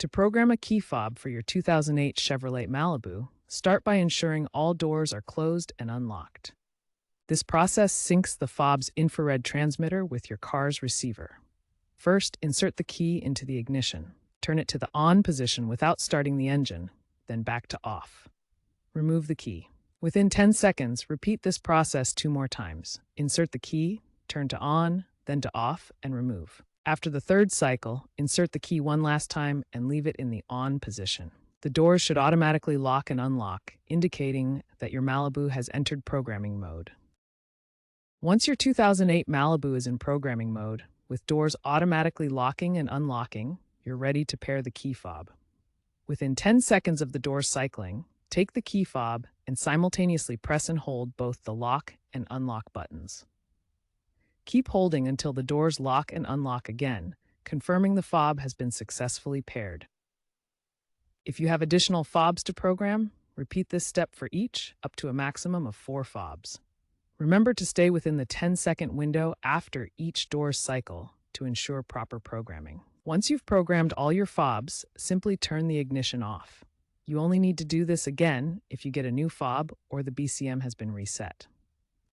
To program a key fob for your 2008 Chevrolet Malibu, start by ensuring all doors are closed and unlocked. This process syncs the fob's infrared transmitter with your car's receiver. First, insert the key into the ignition. Turn it to the on position without starting the engine, then back to off. Remove the key. Within 10 seconds, repeat this process 2 more times. Insert the key, turn to on, then to off, and remove. After the 3rd cycle, insert the key one last time and leave it in the on position. The doors should automatically lock and unlock, indicating that your Malibu has entered programming mode. Once your 2008 Malibu is in programming mode, with doors automatically locking and unlocking, you're ready to pair the key fob. Within 10 seconds of the doors cycling, take the key fob and simultaneously press and hold both the lock and unlock buttons. Keep holding until the doors lock and unlock again, confirming the fob has been successfully paired. If you have additional fobs to program, repeat this step for each, up to a maximum of 4 fobs. Remember to stay within the 10-second window after each door's cycle to ensure proper programming. Once you've programmed all your fobs, simply turn the ignition off. You only need to do this again if you get a new fob or the BCM has been reset.